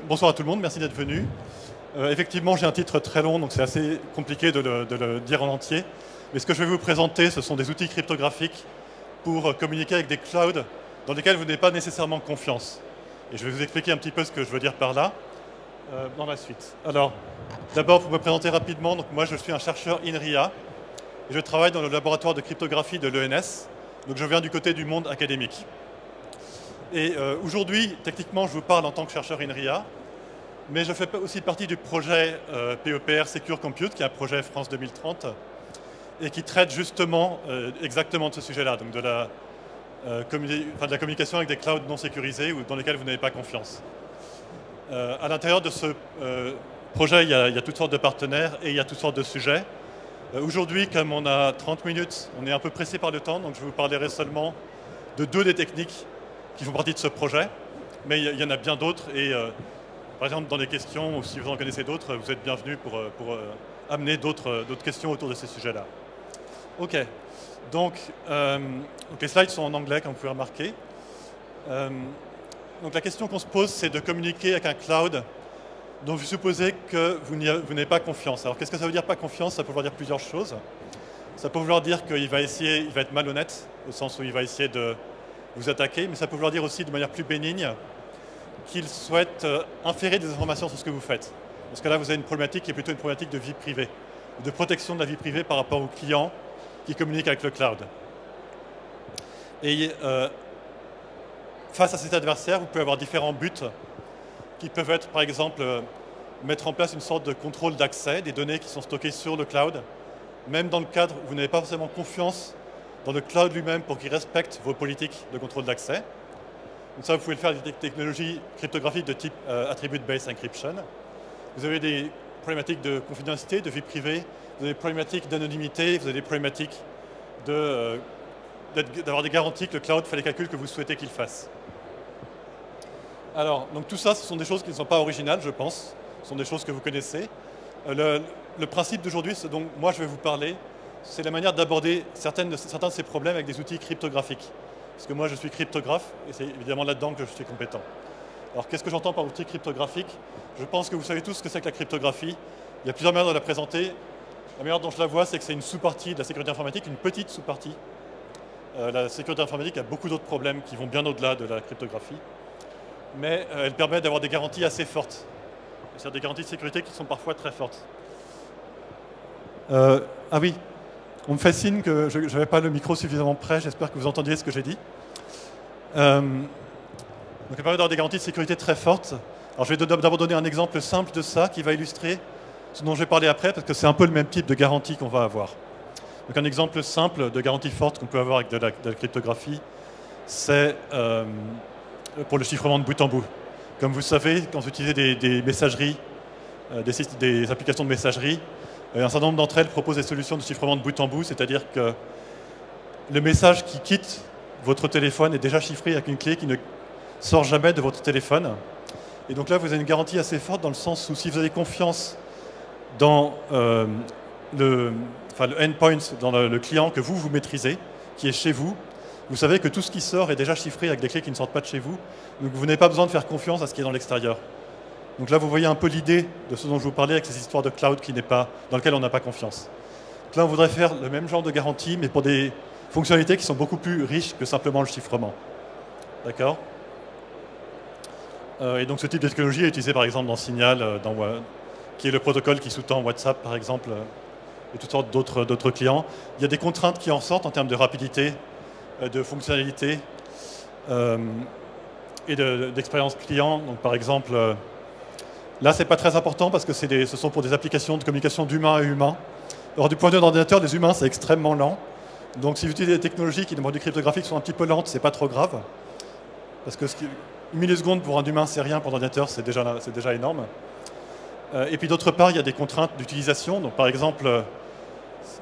Bonsoir à tout le monde, merci d'être venu. Effectivement, j'ai un titre très long, donc c'est assez compliqué de le dire en entier. Mais ce que je vais vous présenter, ce sont des outils cryptographiques pour communiquer avec des clouds dans lesquels vous n'avez pas nécessairement confiance. Et je vais vous expliquer un petit peu ce que je veux dire par là dans la suite. Alors, d'abord, pour me présenter rapidement, donc moi je suis un chercheur INRIA et je travaille dans le laboratoire de cryptographie de l'ENS. Donc je viens du côté du monde académique. Et aujourd'hui, techniquement, je vous parle en tant que chercheur INRIA, mais je fais aussi partie du projet PEPR Secure Compute, qui est un projet France 2030, et qui traite justement exactement de ce sujet-là, donc de la communication avec des clouds non sécurisés ou dans lesquels vous n'avez pas confiance. À l'intérieur de ce projet, il y a toutes sortes de partenaires et il y a toutes sortes de sujets. Aujourd'hui, comme on a 30 minutes, on est un peu pressé par le temps, donc je vous parlerai seulement de deux des techniques qui font partie de ce projet, mais il y en a bien d'autres et par exemple dans les questions, ou si vous en connaissez d'autres, vous êtes bienvenus pour amener d'autres questions autour de ces sujets-là. Ok, donc les slides sont en anglais comme vous pouvez remarquer. Donc la question qu'on se pose, c'est de communiquer avec un cloud dont vous supposez que vous n'avez pas confiance. Alors qu'est-ce que ça veut dire pas confiance? Ça peut vouloir dire plusieurs choses. Ça peut vouloir dire qu'il va être malhonnête, au sens où il va essayer de vous attaquer, mais ça peut vouloir dire aussi de manière plus bénigne qu'il souhaite inférer des informations sur ce que vous faites. Parce que là, vous avez une problématique qui est plutôt une problématique de vie privée, de protection de la vie privée par rapport aux clients qui communiquent avec le cloud. Et face à cet adversaire, vous pouvez avoir différents buts qui peuvent être, par exemple, mettre en place une sorte de contrôle d'accès des données qui sont stockées sur le cloud, même dans le cadre où vous n'avez pas forcément confiance dans le cloud lui-même pour qu'il respecte vos politiques de contrôle d'accès. Donc ça, vous pouvez le faire avec des technologies cryptographiques de type Attribute-Based Encryption. Vous avez des problématiques de confidentialité, de vie privée, vous avez des problématiques d'anonymité, vous avez des problématiques d'avoir des garanties que le cloud fait les calculs que vous souhaitez qu'il fasse. Alors, donc tout ça, ce sont des choses qui ne sont pas originales, je pense. Ce sont des choses que vous connaissez. Le principe d'aujourd'hui, ce dont moi je vais vous parler, c'est la manière d'aborder certains de ces problèmes avec des outils cryptographiques. Parce que moi, je suis cryptographe, et c'est évidemment là-dedans que je suis compétent. Alors, qu'est-ce que j'entends par outil cryptographique? Je pense que vous savez tous ce que c'est que la cryptographie. Il y a plusieurs manières de la présenter. La manière dont je la vois, c'est que c'est une sous-partie de la sécurité informatique, une petite sous-partie. La sécurité informatique a beaucoup d'autres problèmes qui vont bien au-delà de la cryptographie. Mais elle permet d'avoir des garanties assez fortes. C'est-à-dire des garanties de sécurité qui sont parfois très fortes. Ah oui, on me fait signe que je n'avais pas le micro suffisamment près, j'espère que vous entendiez ce que j'ai dit. Donc elle permet d'avoir des garanties de sécurité très fortes. Alors je vais d'abord donner un exemple simple de ça qui va illustrer ce dont je vais parler après, parce que c'est un peu le même type de garantie qu'on va avoir. Donc un exemple simple de garantie forte qu'on peut avoir avec de la cryptographie, c'est pour le chiffrement de bout en bout. Comme vous savez, quand vous utilisez des messageries, des applications de messagerie, un certain nombre d'entre elles proposent des solutions de chiffrement de bout en bout, c'est-à-dire que le message qui quitte votre téléphone est déjà chiffré avec une clé qui ne sort jamais de votre téléphone. Et donc là, vous avez une garantie assez forte dans le sens où si vous avez confiance dans le endpoint, dans le client que vous maîtrisez, qui est chez vous, vous savez que tout ce qui sort est déjà chiffré avec des clés qui ne sortent pas de chez vous. Donc vous n'avez pas besoin de faire confiance à ce qui est dans l'extérieur. Donc là, vous voyez un peu l'idée de ce dont je vous parlais avec ces histoires de cloud dans lesquelles on n'a pas confiance. Donc là, on voudrait faire le même genre de garantie, mais pour des fonctionnalités qui sont beaucoup plus riches que simplement le chiffrement. D'accord? Et donc ce type de technologie est utilisé par exemple dans Signal, qui est le protocole qui sous-tend WhatsApp par exemple, et toutes sortes d'autres clients. Il y a des contraintes qui en sortent en termes de rapidité, de fonctionnalité et d'expérience client. Donc par exemple, là c'est pas très important parce que ce sont pour des applications de communication d'humain à humain. Alors du point de vue d'ordinateur, les humains c'est extrêmement lent. Donc si vous utilisez des technologies qui, d'un point de vue cryptographique, sont un petit peu lentes, c'est pas trop grave. Parce que une milliseconde pour un humain, c'est rien, pour un ordinateur, c'est déjà énorme. Et puis d'autre part, il y a des contraintes d'utilisation. Donc par exemple,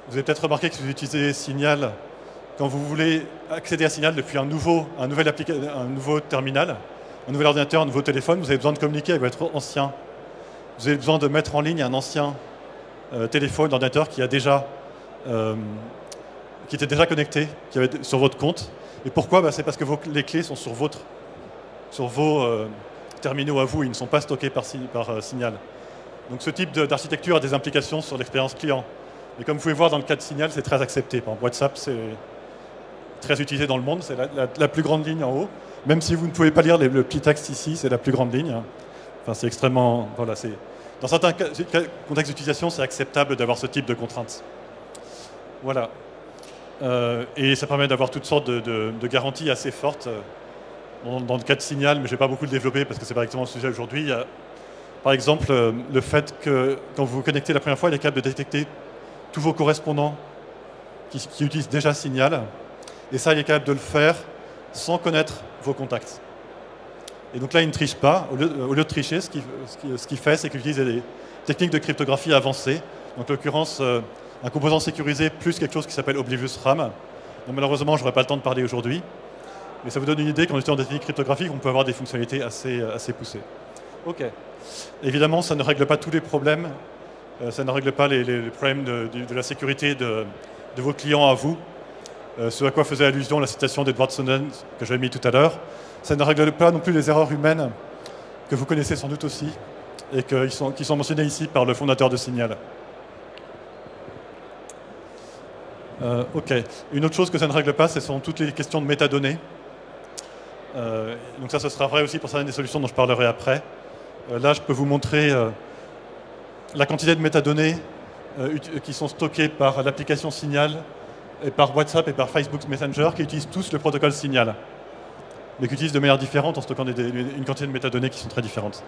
vous avez peut-être remarqué que si vous utilisez Signal, quand vous voulez accéder à Signal depuis un nouveau terminal, un nouvel ordinateur, un nouveau téléphone, vous avez besoin de communiquer avec votre ancien. Vous avez besoin de mettre en ligne un ancien téléphone, ordinateur qui était déjà connecté, qui avait sur votre compte. Et pourquoi? C'est parce que les clés sont sur vos terminaux à vous, ils ne sont pas stockés par Signal. Donc ce type d'architecture a des implications sur l'expérience client. Mais comme vous pouvez voir dans le cas de Signal, c'est très accepté. Par exemple, WhatsApp, c'est très utilisé dans le monde, c'est la plus grande ligne en haut. Même si vous ne pouvez pas lire le petit texte ici, c'est la plus grande ligne. Enfin, c'est extrêmement... Voilà, dans certains contextes d'utilisation, c'est acceptable d'avoir ce type de contraintes. Voilà. Et ça permet d'avoir toutes sortes de garanties assez fortes. Dans le cas de Signal, mais je ne vais pas beaucoup le développer parce que ce n'est pas exactement le sujet aujourd'hui. Il y a, par exemple, le fait que quand vous vous connectez la première fois, il est capable de détecter tous vos correspondants qui utilisent déjà Signal. Et ça, il est capable de le faire sans connaître vos contacts. Et donc là, il ne triche pas. Au lieu de tricher, ce qu'il fait, c'est qu'il utilise des techniques de cryptographie avancées. Donc, en l'occurrence, un composant sécurisé plus quelque chose qui s'appelle Oblivious RAM. Donc, malheureusement, je n'aurai pas le temps de parler aujourd'hui. Mais ça vous donne une idée qu'en utilisant des techniques cryptographiques, on peut avoir des fonctionnalités assez poussées. OK. Évidemment, ça ne règle pas tous les problèmes. Ça ne règle pas les problèmes de la sécurité de vos clients à vous. Ce à quoi faisait allusion la citation d'Edward Snowden que j'avais mis tout à l'heure. Ça ne règle pas non plus les erreurs humaines que vous connaissez sans doute aussi et qui sont mentionnées ici par le fondateur de Signal. OK. Une autre chose que ça ne règle pas, ce sont toutes les questions de métadonnées. Donc ça, ce sera vrai aussi pour certaines des solutions dont je parlerai après. Là, je peux vous montrer la quantité de métadonnées qui sont stockées par l'application Signal et par WhatsApp et par Facebook Messenger qui utilisent tous le protocole Signal, mais qui utilisent de manière différente en stockant une quantité de métadonnées qui sont très différentes.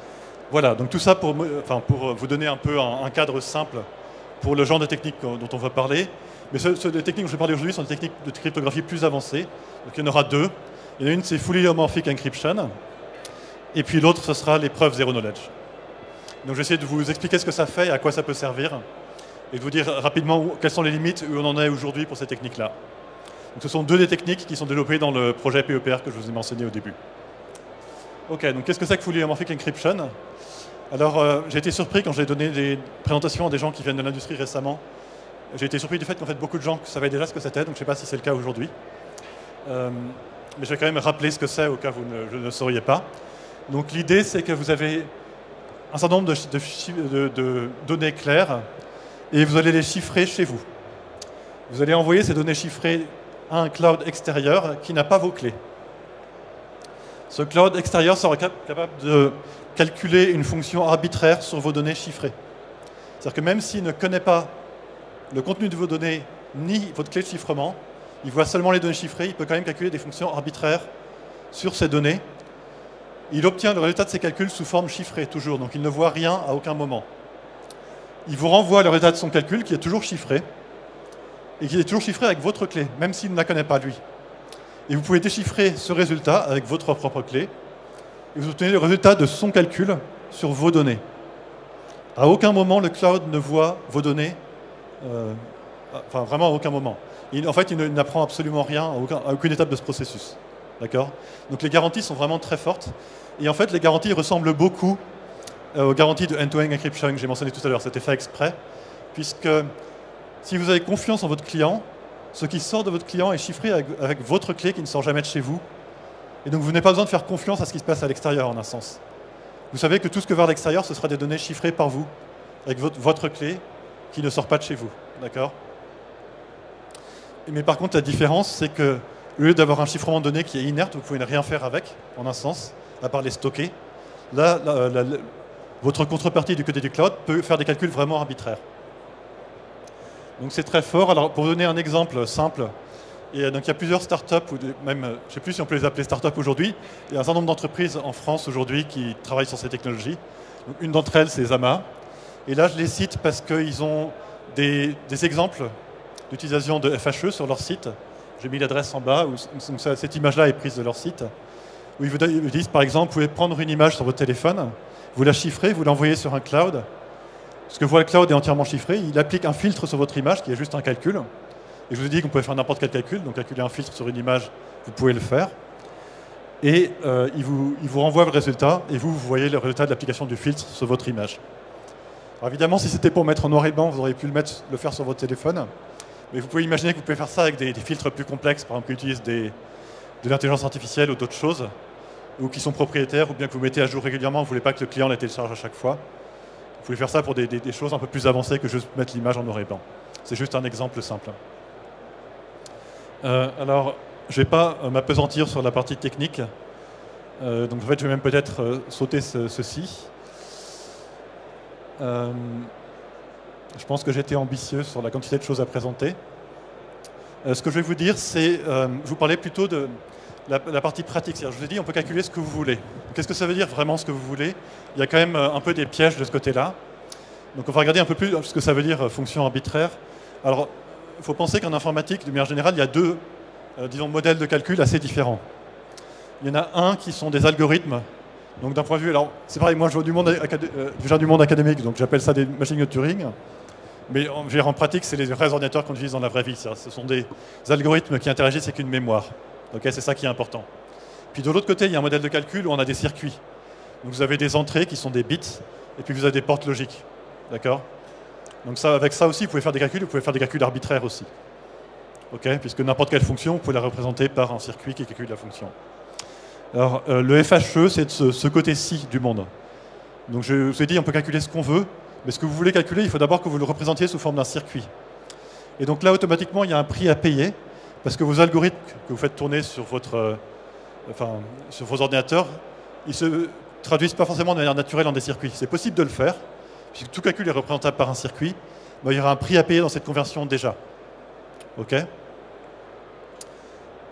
Voilà, donc tout ça pour vous donner un peu un cadre simple pour le genre de techniques dont on va parler. Mais les techniques dont je vais parler aujourd'hui sont des techniques de cryptographie plus avancées. Donc il y en aura deux. Il y en a une, c'est Fully Homomorphic Encryption. Et puis l'autre, ce sera les preuves Zero Knowledge. Donc je vais essayer de vous expliquer ce que ça fait et à quoi ça peut servir. Et de vous dire rapidement quelles sont les limites, où on en est aujourd'hui pour ces techniques-là. Donc ce sont deux des techniques qui sont développées dans le projet PEPR que je vous ai mentionné au début. OK, donc qu'est-ce que c'est que Fully Homomorphic Encryption? Alors, j'ai été surpris quand j'ai donné des présentations à des gens qui viennent de l'industrie récemment. J'ai été surpris du fait qu'en fait beaucoup de gens savaient déjà ce que c'était, donc je ne sais pas si c'est le cas aujourd'hui. Mais je vais quand même rappeler ce que c'est au cas où vous ne le sauriez pas. Donc l'idée, c'est que vous avez un certain nombre de données claires et vous allez les chiffrer chez vous. Vous allez envoyer ces données chiffrées à un cloud extérieur qui n'a pas vos clés. Ce cloud extérieur sera capable de calculer une fonction arbitraire sur vos données chiffrées. C'est-à-dire que même s'il ne connaît pas le contenu de vos données ni votre clé de chiffrement, il voit seulement les données chiffrées, il peut quand même calculer des fonctions arbitraires sur ces données. Il obtient le résultat de ces calculs sous forme chiffrée, toujours, donc il ne voit rien à aucun moment. Il vous renvoie le résultat de son calcul, qui est toujours chiffré, et qui est toujours chiffré avec votre clé, même s'il ne la connaît pas lui. Et vous pouvez déchiffrer ce résultat avec votre propre clé, et vous obtenez le résultat de son calcul sur vos données. À aucun moment, le cloud ne voit vos données, enfin vraiment à aucun moment. En fait, il n'apprend absolument rien à aucune étape de ce processus. D'accord ? Donc les garanties sont vraiment très fortes. Et en fait, les garanties ressemblent beaucoup aux garanties de end-to-end encryption que j'ai mentionné tout à l'heure. C'était fait exprès, puisque si vous avez confiance en votre client, ce qui sort de votre client est chiffré avec votre clé qui ne sort jamais de chez vous. Et donc vous n'avez pas besoin de faire confiance à ce qui se passe à l'extérieur, en un sens. Vous savez que tout ce que va à l'extérieur, ce sera des données chiffrées par vous, avec votre clé qui ne sort pas de chez vous. D'accord ? Mais par contre, la différence, c'est que au lieu d'avoir un chiffrement de données qui est inerte, vous ne pouvez rien faire avec, en un sens, à part les stocker. Là, votre contrepartie du côté du cloud peut faire des calculs vraiment arbitraires. Donc c'est très fort. Alors pour vous donner un exemple simple, donc il y a plusieurs startups, ou même, je ne sais plus si on peut les appeler startups aujourd'hui, il y a un certain nombre d'entreprises en France aujourd'hui qui travaillent sur ces technologies. Donc, une d'entre elles, c'est Zama. Et là, je les cite parce qu'ils ont des exemples d'utilisation de FHE sur leur site. J'ai mis l'adresse en bas, cette image-là est prise de leur site, où ils vous disent, par exemple, vous pouvez prendre une image sur votre téléphone, vous la chiffrez, vous l'envoyez sur un cloud. Ce que voit le cloud est entièrement chiffré, il applique un filtre sur votre image, qui est juste un calcul. Et je vous ai dit qu'on pouvait faire n'importe quel calcul, donc calculer un filtre sur une image, vous pouvez le faire. Et il vous renvoie le résultat, et vous voyez le résultat de l'application du filtre sur votre image. Alors évidemment, si c'était pour mettre en noir et blanc, vous auriez pu le faire sur votre téléphone. Mais vous pouvez imaginer que vous pouvez faire ça avec des filtres plus complexes, par exemple qui utilisent de l'intelligence artificielle ou d'autres choses. ou qui sont propriétaires, ou bien que vous mettez à jour régulièrement, vous ne voulez pas que le client les télécharge à chaque fois. Vous pouvez faire ça pour des choses un peu plus avancées que juste mettre l'image en noir et blanc. C'est juste un exemple simple. Alors, je ne vais pas m'appesantir sur la partie technique. Donc en fait, je vais même peut-être sauter ceci. Je pense que j'ai été ambitieux sur la quantité de choses à présenter. Ce que je vais vous dire, c'est, je vous parlais plutôt de la partie pratique. Je vous ai dit, on peut calculer ce que vous voulez. Qu'est-ce que ça veut dire vraiment ce que vous voulez? Il y a quand même un peu des pièges de ce côté-là. Donc on va regarder un peu plus ce que ça veut dire fonction arbitraire. Alors, il faut penser qu'en informatique, de manière générale, il y a deux disons, modèles de calcul assez différents. Il y en a un qui sont des algorithmes. Donc d'un point de vue, alors c'est pareil, moi je viens du monde académique, donc j'appelle ça des machines de Turing. Mais en pratique, c'est les vrais ordinateurs qu'on utilise dans la vraie vie. Ce sont des algorithmes qui interagissent avec une mémoire. Okay, c'est ça qui est important. Puis de l'autre côté, il y a un modèle de calcul où on a des circuits. Donc vous avez des entrées qui sont des bits, et puis vous avez des portes logiques. D'accord? Donc ça, avec ça aussi, vous pouvez faire des calculs, vous pouvez faire des calculs arbitraires aussi. Okay, puisque n'importe quelle fonction, vous pouvez la représenter par un circuit qui calcule la fonction. Alors, le FHE, c'est de ce côté-ci du monde. Donc je vous ai dit, on peut calculer ce qu'on veut, mais ce que vous voulez calculer, il faut d'abord que vous le représentiez sous forme d'un circuit. Et donc là, automatiquement, il y a un prix à payer, parce que vos algorithmes que vous faites tourner sur, sur vos ordinateurs, ils ne se traduisent pas forcément de manière naturelle dans des circuits. C'est possible de le faire, puisque tout calcul est représentable par un circuit, mais il y aura un prix à payer dans cette conversion déjà. OK?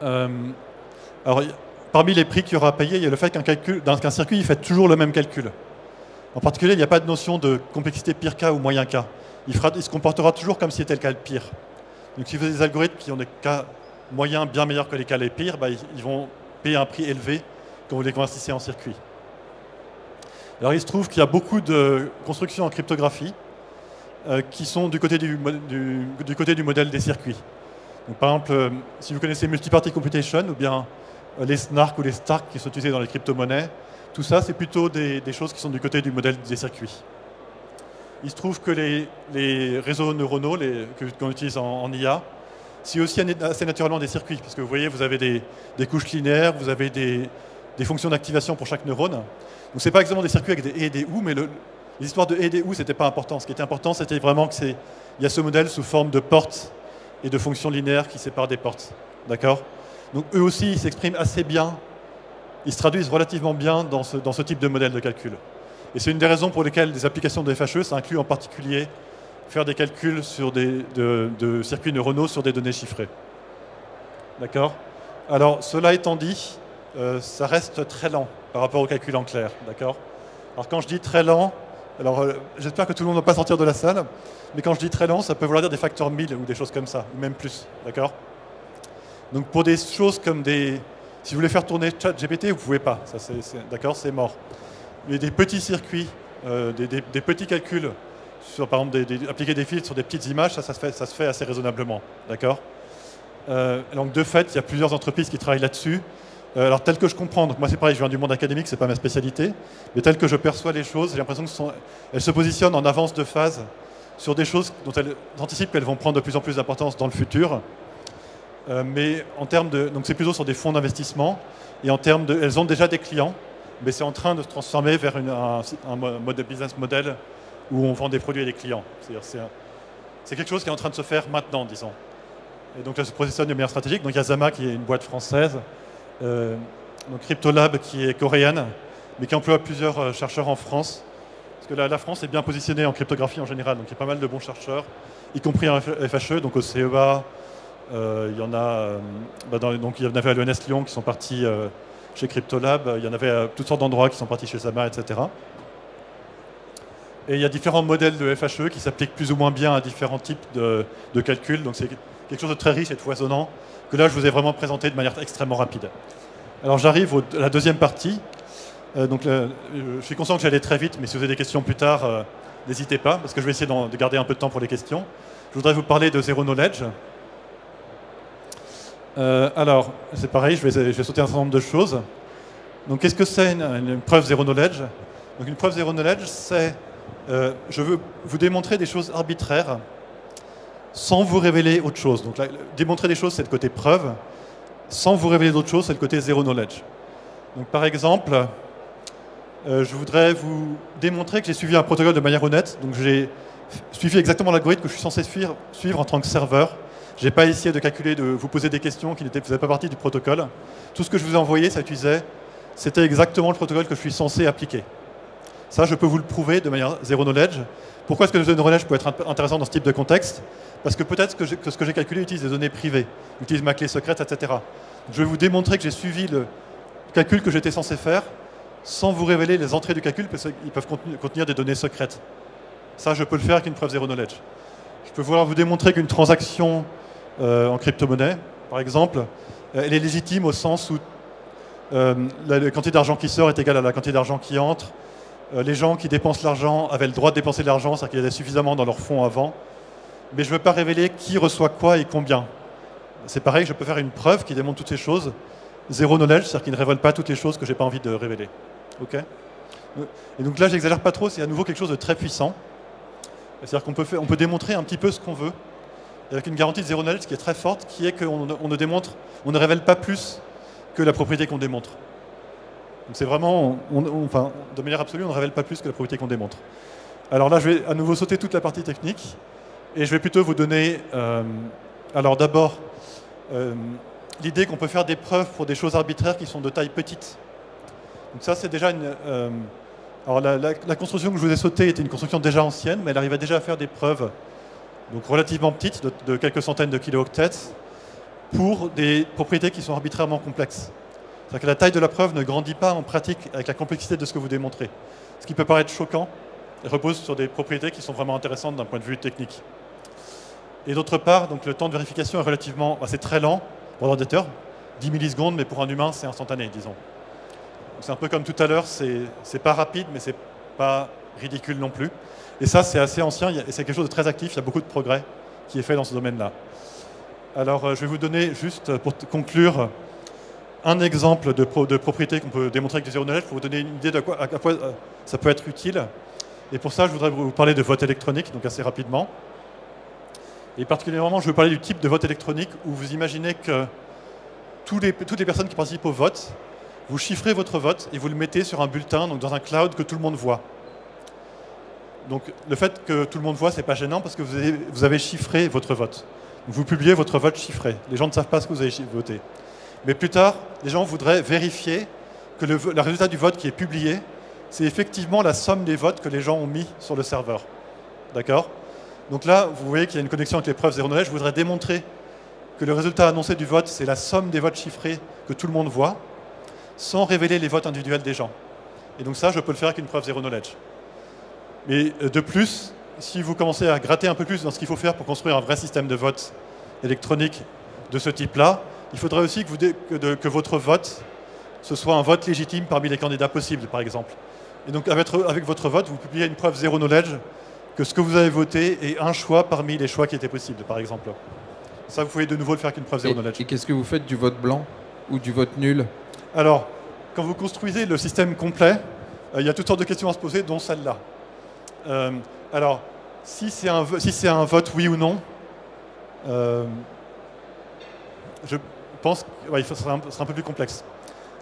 Alors, parmi les prix qu'il y aura à payer, il y a le fait qu'un circuit il fait toujours le même calcul. En particulier, il n'y a pas de notion de complexité pire cas ou moyen cas. Il se comportera toujours comme si c'était le cas le pire. Donc si vous avez des algorithmes qui ont des cas moyens bien meilleurs que les cas les pires, ils vont payer un prix élevé quand vous les convertissez en circuit. Alors il se trouve qu'il y a beaucoup de constructions en cryptographie qui sont du côté du modèle des circuits. Donc, par exemple, si vous connaissez Multiparty Computation ou bien les SNARK ou les STARK qui sont utilisés dans les crypto-monnaies, tout ça, c'est plutôt des choses qui sont du côté du modèle des circuits. Il se trouve que les réseaux neuronaux qu'on utilise en IA, c'est aussi assez naturellement des circuits, parce que vous voyez, vous avez des couches linéaires, vous avez des fonctions d'activation pour chaque neurone. Donc, ce n'est pas exactement des circuits avec des et et des ou, mais les histoires de et et des ou, ce n'était pas important. Ce qui était important, c'était vraiment qu'il y a ce modèle sous forme de portes et de fonctions linéaires qui séparent des portes. D'accord? Donc eux aussi, ils s'expriment assez bien, ils se traduisent relativement bien dans ce type de modèle de calcul. Et c'est une des raisons pour lesquelles des applications de FHE, ça inclut en particulier faire des calculs sur de circuits neuronaux sur des données chiffrées. D'accord? Alors, cela étant dit, ça reste très lent par rapport au calcul en clair. D'accord? Alors quand je dis très lent, alors j'espère que tout le monde ne va pas sortir de la salle, mais quand je dis très lent, ça peut vouloir dire des facteurs 1000 ou des choses comme ça, ou même plus. D'accord? Donc pour des choses comme si vous voulez faire tourner ChatGPT, vous ne pouvez pas. D'accord, c'est mort. Mais des petits circuits, des petits calculs, par exemple appliquer des filtres sur des petites images, ça se fait assez raisonnablement. D'accord? Donc de fait, il y a plusieurs entreprises qui travaillent là-dessus. Alors tel que je comprends, donc moi c'est pareil, je viens du monde académique, c'est pas ma spécialité, mais tel que je perçois les choses, j'ai l'impression qu'elles se positionnent en avance de phase sur des choses dont elles anticipent qu'elles vont prendre de plus en plus d'importance dans le futur. Mais en termes donc c'est plutôt sur des fonds d'investissement, et en termes elles ont déjà des clients, mais c'est en train de se transformer vers un mode de business model où on vend des produits à des clients. C'est quelque chose qui est en train de se faire maintenant, disons. Et donc là, se positionne de manière stratégique. Donc il y a Zama qui est une boîte française, donc Cryptolab qui est coréenne, mais qui emploie plusieurs chercheurs en France. Parce que la France est bien positionnée en cryptographie en général, donc il y a pas mal de bons chercheurs, y compris en FHE, donc au CEA. Il y en a, donc il y en avait à l'ENS Lyon qui sont partis chez Cryptolab, il y en avait à toutes sortes d'endroits qui sont partis chez Zama, etc. Et il y a différents modèles de FHE qui s'appliquent plus ou moins bien à différents types de calculs, donc c'est quelque chose de très riche et de foisonnant, que là je vous ai vraiment présenté de manière extrêmement rapide. Alors j'arrive à la deuxième partie. Je suis conscient que j'allais très vite, mais si vous avez des questions plus tard, n'hésitez pas, parce que je vais essayer de garder un peu de temps pour les questions. Je voudrais vous parler de Zero Knowledge. Alors, c'est pareil, je vais sauter un certain nombre de choses. Donc, qu'est-ce que c'est une preuve Zero Knowledge? Donc, une preuve Zero Knowledge, c'est je veux vous démontrer des choses arbitraires sans vous révéler autre chose. Donc, démontrer des choses, c'est le côté preuve. Sans vous révéler d'autres choses, c'est le côté Zero Knowledge. Donc, par exemple, je voudrais vous démontrer que j'ai suivi un protocole de manière honnête. Donc, j'ai suivi exactement l'algorithme que je suis censé suivre en tant que serveur. Je n'ai pas essayé de calculer, de vous poser des questions qui ne faisaient pas partie du protocole. Tout ce que je vous ai envoyé, c'était exactement le protocole que je suis censé appliquer. Ça, je peux vous le prouver de manière zero knowledge. Pourquoi est-ce que le zero knowledge peut être intéressant dans ce type de contexte? Parce que peut-être que ce que j'ai calculé utilise des données privées, utilise ma clé secrète, etc. Je vais vous démontrer que j'ai suivi le calcul que j'étais censé faire sans vous révéler les entrées du calcul parce qu'ils peuvent contenir des données secrètes. Ça, je peux le faire avec une preuve zero knowledge. Je peux vous démontrer qu'une transaction en crypto-monnaie, par exemple, elle est légitime au sens où la quantité d'argent qui sort est égale à la quantité d'argent qui entre. Les gens qui dépensent l'argent avaient le droit de dépenser de l'argent, c'est-à-dire qu'il y avait suffisamment dans leur fonds avant. Mais je ne veux pas révéler qui reçoit quoi et combien. C'est pareil, je peux faire une preuve qui démontre toutes ces choses. Zero knowledge, c'est-à-dire qu'il ne révèle pas toutes les choses que je n'ai pas envie de révéler. OK? Et donc là, j'exagère pas trop, c'est à nouveau quelque chose de très puissant. C'est-à-dire qu'on peut démontrer un petit peu ce qu'on veut, avec une garantie de zero knowledge qui est très forte, qui est qu'on ne révèle pas plus que la propriété qu'on démontre. Donc c'est vraiment, enfin, de manière absolue, on ne révèle pas plus que la propriété qu'on démontre. Alors là, je vais à nouveau sauter toute la partie technique, et je vais plutôt vous donner, alors d'abord, l'idée qu'on peut faire des preuves pour des choses arbitraires qui sont de taille petite. Donc ça, c'est déjà une... alors la construction que je vous ai sautée était une construction déjà ancienne, mais elle arrivait déjà à faire des preuves donc relativement petites, de quelques centaines de kilooctets, pour des propriétés qui sont arbitrairement complexes. C'est-à-dire que la taille de la preuve ne grandit pas en pratique avec la complexité de ce que vous démontrez. Ce qui peut paraître choquant repose sur des propriétés qui sont vraiment intéressantes d'un point de vue technique. Et d'autre part, donc le temps de vérification est relativement, c'est très lent pour l'ordinateur, 10 millisecondes, mais pour un humain, c'est instantané, disons. C'est un peu comme tout à l'heure, c'est pas rapide, mais c'est pas ridicule non plus. Et ça, c'est assez ancien, et c'est quelque chose de très actif, il y a beaucoup de progrès qui est fait dans ce domaine-là. Alors, je vais vous donner, juste pour conclure, un exemple de propriété qu'on peut démontrer avec du zero knowledge pour vous donner une idée de à quoi ça peut être utile. Et pour ça, je voudrais vous parler de vote électronique, donc assez rapidement. Et particulièrement, je veux parler du type de vote électronique où vous imaginez que toutes les personnes qui participent au vote, vous chiffrez votre vote et vous le mettez sur un bulletin, donc dans un cloud que tout le monde voit. Donc le fait que tout le monde voit, c'est pas gênant parce que vous avez chiffré votre vote. Donc, vous publiez votre vote chiffré. Les gens ne savent pas ce que vous avez voté. Mais plus tard, les gens voudraient vérifier que le résultat du vote qui est publié, c'est effectivement la somme des votes que les gens ont mis sur le serveur. D'accord? Donc là, vous voyez qu'il y a une connexion avec les preuves zero knowledge. Je voudrais démontrer que le résultat annoncé du vote, c'est la somme des votes chiffrés que tout le monde voit, sans révéler les votes individuels des gens. Et donc ça, je peux le faire avec une preuve zero knowledge. Mais de plus, si vous commencez à gratter un peu plus dans ce qu'il faut faire pour construire un vrai système de vote électronique de ce type-là, il faudrait aussi que votre vote, ce soit un vote légitime parmi les candidats possibles, par exemple. Et donc avec votre vote, vous publiez une preuve zero knowledge que ce que vous avez voté est un choix parmi les choix qui étaient possibles, par exemple. Ça, vous pouvez de nouveau le faire avec une preuve zero knowledge. Et qu'est-ce que vous faites du vote blanc ou du vote nul? Alors, quand vous construisez le système complet, il y a toutes sortes de questions à se poser, dont celle-là. Alors, si c'est un vote oui ou non, je pense que ce sera un peu plus complexe.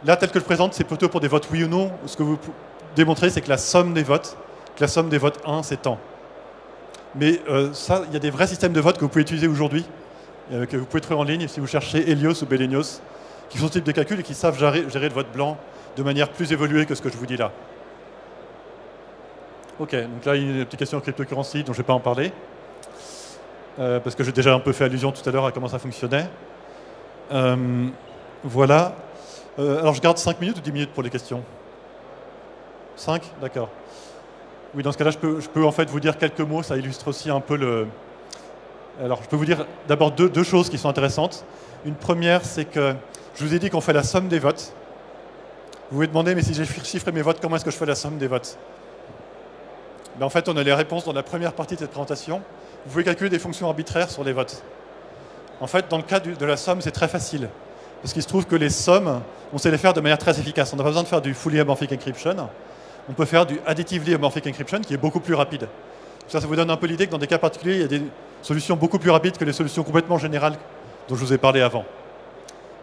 Là, tel que je présente, c'est plutôt pour des votes oui ou non. Ce que vous démontrez, c'est que la somme des votes 1, c'est tant. Mais ça, il y a des vrais systèmes de vote que vous pouvez utiliser aujourd'hui, que vous pouvez trouver en ligne si vous cherchez Helios ou Belenios, qui sont ce type de calcul et qui savent gérer le vote blanc de manière plus évoluée que ce que je vous dis là. Ok, donc là, il y a une petite question en cryptocurrency dont je ne vais pas en parler, parce que j'ai déjà un peu fait allusion tout à l'heure à comment ça fonctionnait. Voilà. Alors, je garde 5 minutes ou 10 minutes pour les questions? 5? D'accord. Oui, dans ce cas-là, je peux en fait vous dire quelques mots, ça illustre aussi un peu le... Alors, je peux vous dire d'abord deux choses qui sont intéressantes. Une première, c'est que je vous ai dit qu'on fait la somme des votes. Vous vous demandez, mais si j'ai chiffré mes votes, comment est-ce que je fais la somme des votes? En fait, on a les réponses dans la première partie de cette présentation. Vous pouvez calculer des fonctions arbitraires sur les votes. En fait, dans le cas de la somme, c'est très facile. Parce qu'il se trouve que les sommes, on sait les faire de manière très efficace. On n'a pas besoin de faire du fully homomorphic encryption. On peut faire du additively homomorphic encryption qui est beaucoup plus rapide. Ça vous donne un peu l'idée que dans des cas particuliers, il y a des solutions beaucoup plus rapides que les solutions complètement générales dont je vous ai parlé avant.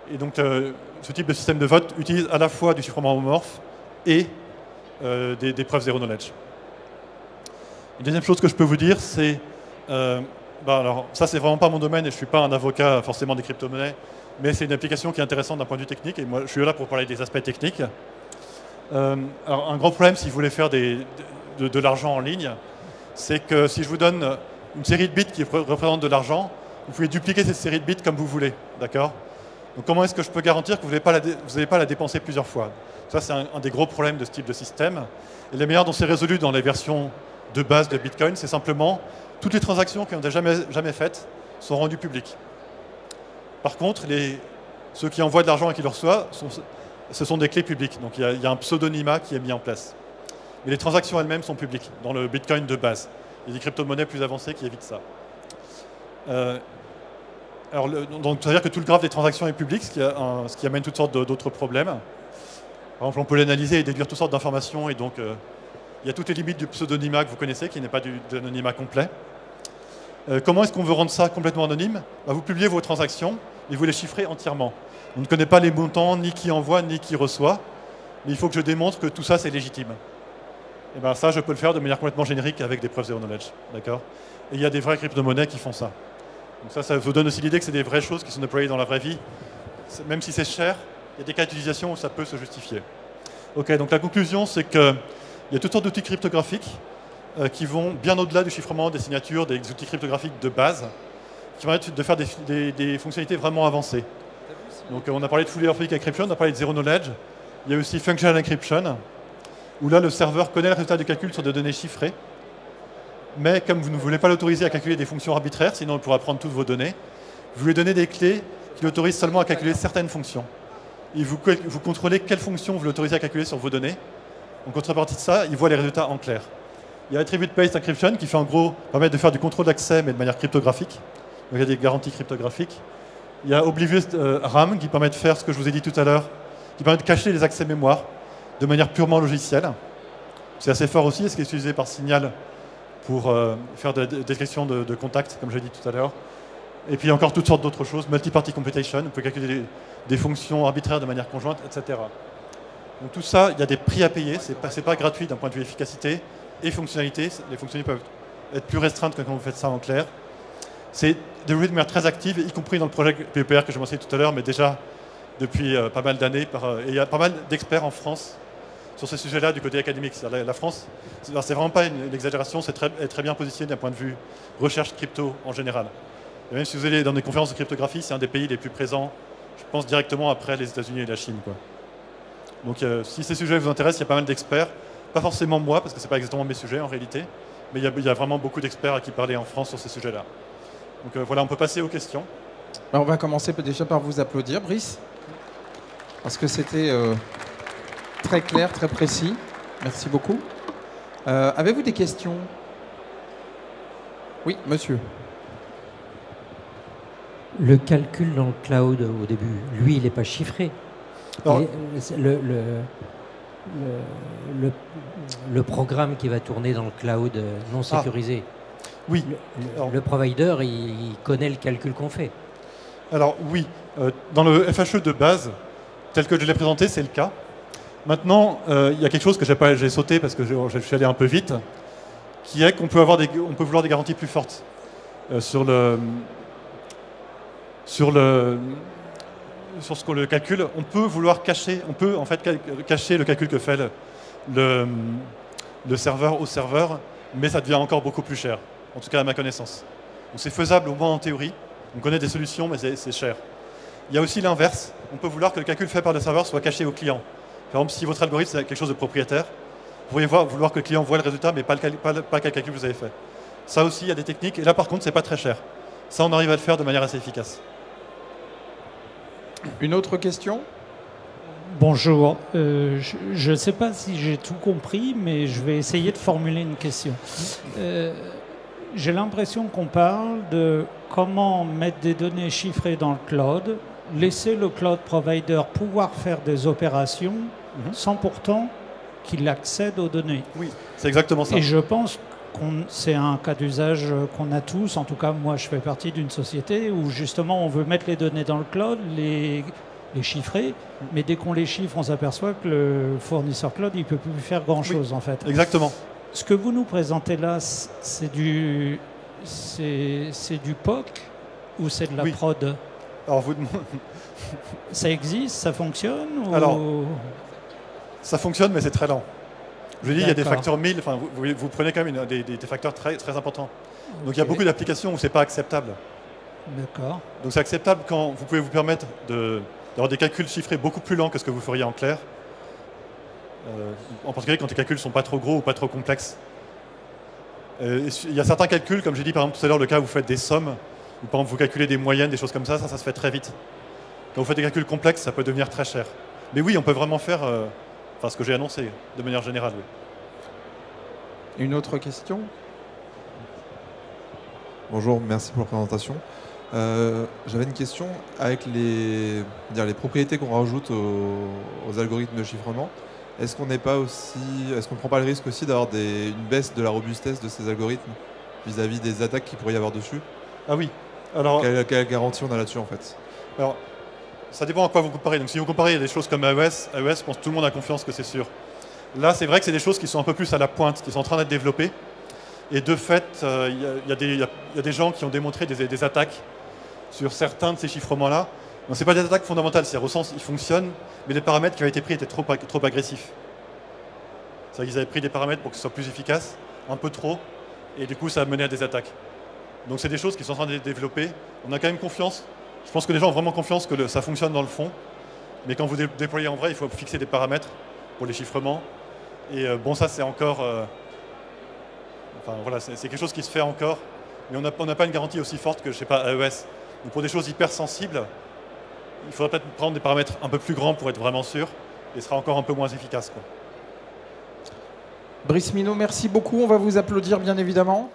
Et donc, ce type de système de vote utilise à la fois du chiffrement homomorphe et des preuves zero knowledge. Une deuxième chose que je peux vous dire, c'est... alors, ça, c'est vraiment pas mon domaine et je ne suis pas un avocat forcément des crypto-monnaies, mais c'est une application qui est intéressante d'un point de vue technique et moi, je suis là pour parler des aspects techniques. Alors, un grand problème si vous voulez faire de l'argent en ligne, c'est que si je vous donne une série de bits qui représente de l'argent, vous pouvez dupliquer cette série de bits comme vous voulez, d'accord? Donc comment est-ce que je peux garantir que vous n'allez pas la dépenser plusieurs fois? Ça, c'est un des gros problèmes de ce type de système. Et la manière dont c'est résolu dans les versions de base de Bitcoin, c'est simplement toutes les transactions qui ont déjà jamais faites sont rendues publiques. Par contre, ceux qui envoient de l'argent et qui le reçoivent, ce sont des clés publiques. Donc il y a un pseudonymat qui est mis en place. Mais les transactions elles-mêmes sont publiques dans le Bitcoin de base. Il y a des crypto-monnaies plus avancées qui évitent ça. Donc, c'est-à-dire que tout le graphe des transactions est public, ce qui amène toutes sortes d'autres problèmes. Par exemple, on peut l'analyser et déduire toutes sortes d'informations. Et donc, il y a toutes les limites du pseudonymat que vous connaissez, qui n'est pas d'anonymat complet. Comment est-ce qu'on veut rendre ça complètement anonyme? Vous publiez vos transactions et vous les chiffrez entièrement. On ne connaît pas les montants, ni qui envoie, ni qui reçoit. Mais il faut que je démontre que tout ça, c'est légitime. Et bien ça, je peux le faire de manière complètement générique avec des preuves zero knowledge. D'accord? Et il y a des vraies crypto-monnaies qui font ça. Donc ça vous donne aussi l'idée que c'est des vraies choses qui sont déployées dans la vraie vie. Même si c'est cher, il y a des cas d'utilisation où ça peut se justifier. Ok, donc la conclusion, c'est qu'il y a toutes sortes d'outils cryptographiques qui vont bien au-delà du chiffrement, des signatures, des outils cryptographiques de base, qui permettent de faire des fonctionnalités vraiment avancées. Donc on a parlé de fully orthographic encryption, on a parlé de zero knowledge. Il y a aussi functional encryption, où là, le serveur connaît le résultat du calcul sur des données chiffrées. Mais comme vous ne voulez pas l'autoriser à calculer des fonctions arbitraires, sinon il pourra prendre toutes vos données, vous lui donnez des clés qui l'autorisent seulement à calculer certaines fonctions. Et vous contrôlez quelles fonctions vous l'autorisez à calculer sur vos données. En contrepartie de ça, il voit les résultats en clair. Il y a attribute-based encryption qui fait en gros permettre de faire du contrôle d'accès, mais de manière cryptographique. Donc il y a des garanties cryptographiques. Il y a Oblivious RAM qui permet de faire ce que je vous ai dit tout à l'heure, qui permet de cacher les accès mémoire de manière purement logicielle. C'est assez fort aussi, ce qui est utilisé par Signal pour faire des détections de contacts, comme j'ai dit tout à l'heure. Et puis encore toutes sortes d'autres choses, multi-party computation, on peut calculer des fonctions arbitraires de manière conjointe, etc. Donc tout ça, il y a des prix à payer, c'est pas gratuit d'un point de vue efficacité et fonctionnalité. Les fonctionnalités peuvent être plus restreintes que quand vous faites ça en clair. C'est développé de manière très active, y compris dans le projet PEPR que j'ai mentionné tout à l'heure, mais déjà depuis pas mal d'années. Et il y a pas mal d'experts en France sur ces sujets-là du côté académique. La France, c'est vraiment pas une exagération, c'est très bien positionné d'un point de vue recherche crypto en général. Et même si vous allez dans des conférences de cryptographie, c'est un des pays les plus présents, je pense, directement après les États-Unis et la Chine, quoi. Donc si ces sujets vous intéressent, il y a pas mal d'experts. Pas forcément moi, parce que ce n'est pas exactement mes sujets en réalité, mais il y a vraiment beaucoup d'experts à qui parler en France sur ces sujets-là. Donc voilà, on peut passer aux questions. Alors, on va commencer déjà par vous applaudir, Brice, parce que c'était très clair, très précis. Merci beaucoup. Avez-vous des questions? Oui, monsieur. Le calcul dans le cloud au début, lui, il n'est pas chiffré. Alors, le programme qui va tourner dans le cloud non sécurisé, oui. Le provider, il connaît le calcul qu'on fait. Alors oui, dans le FHE de base, tel que je l'ai présenté, c'est le cas. Maintenant, il y a quelque chose que j'ai sauté parce que je suis allé un peu vite, qui est qu'on peut vouloir des garanties plus fortes sur ce qu'on le calcule. On peut vouloir cacher, en fait cacher le calcul que fait le serveur au serveur, mais ça devient encore beaucoup plus cher, en tout cas à ma connaissance. Donc c'est faisable au moins en théorie. On connaît des solutions, mais c'est cher. Il y a aussi l'inverse. On peut vouloir que le calcul fait par le serveur soit caché au client. Par exemple, si votre algorithme c'est quelque chose de propriétaire, vous pourriez vouloir que le client voit le résultat, mais pas quel calcul vous avez fait. Ça aussi, il y a des techniques. Et là, par contre, c'est pas très cher. Ça, on arrive à le faire de manière assez efficace. Une autre question? Bonjour. Je ne sais pas si j'ai tout compris, mais je vais essayer de formuler une question. J'ai l'impression qu'on parle de comment mettre des données chiffrées dans le cloud, laisser le cloud provider pouvoir faire des opérations sans pourtant qu'il accède aux données. Oui, c'est exactement ça. Et je pense que c'est un cas d'usage qu'on a tous. En tout cas, moi, je fais partie d'une société où justement on veut mettre les données dans le cloud, les chiffrer, mais dès qu'on les chiffre, on s'aperçoit que le fournisseur cloud, il ne peut plus faire grand-chose, en fait. Exactement. Ce que vous nous présentez là, c'est du POC ou c'est de la prod? Alors, ça existe, ça fonctionne ou... Alors, ça fonctionne, mais c'est très lent. Je vous dis, il y a des D'accord. facteurs 1000, enfin, vous prenez quand même des facteurs très, très importants. Donc il y a Ok. beaucoup d'applications où c'est pas acceptable. D'accord. Donc c'est acceptable quand vous pouvez vous permettre d'avoir des calculs chiffrés beaucoup plus lents que ce que vous feriez en clair. En particulier quand les calculs ne sont pas trop gros ou pas trop complexes. Il y a certains calculs, comme j'ai dit par exemple tout à l'heure, le cas où vous faites des sommes, ou par exemple vous calculez des moyennes, des choses comme ça se fait très vite. Quand vous faites des calculs complexes, ça peut devenir très cher. Mais oui, on peut vraiment faire ce que j'ai annoncé, de manière générale. Oui. Une autre question? Bonjour, merci pour la présentation. J'avais une question avec les propriétés qu'on rajoute aux algorithmes de chiffrement. Est-ce qu'on ne prend pas le risque aussi d'avoir une baisse de la robustesse de ces algorithmes vis-à-vis des attaques qu'il pourrait y avoir dessus? Ah oui. Alors, quelle garantie on a là-dessus en fait? Alors, ça dépend à quoi vous comparez. Donc si vous comparez à des choses comme AES, je pense que tout le monde a confiance que c'est sûr. Là, c'est vrai que c'est des choses qui sont un peu plus à la pointe, qui sont en train d'être développées. Et de fait, il y a des gens qui ont démontré des attaques sur certains de ces chiffrements-là. Donc ce n'est pas des attaques fondamentales, c'est-à-dire au sens, ils fonctionnent, mais les paramètres qui ont été pris étaient trop agressifs. C'est-à-dire qu'ils avaient pris des paramètres pour que ce soit plus efficace, un peu trop, et du coup ça a mené à des attaques. Donc c'est des choses qui sont en train d'être développées. On a quand même confiance. Je pense que les gens ont vraiment confiance que ça fonctionne dans le fond. Mais quand vous déployez en vrai, il faut fixer des paramètres pour les chiffrements. Et bon, ça c'est encore... Enfin voilà, c'est quelque chose qui se fait encore. Mais on n'a pas une garantie aussi forte que, je sais pas, AES. Donc pour des choses hyper sensibles, il faudrait peut-être prendre des paramètres un peu plus grands pour être vraiment sûr. Et ce sera encore un peu moins efficace, quoi. Brice Minot, merci beaucoup. On va vous applaudir, bien évidemment.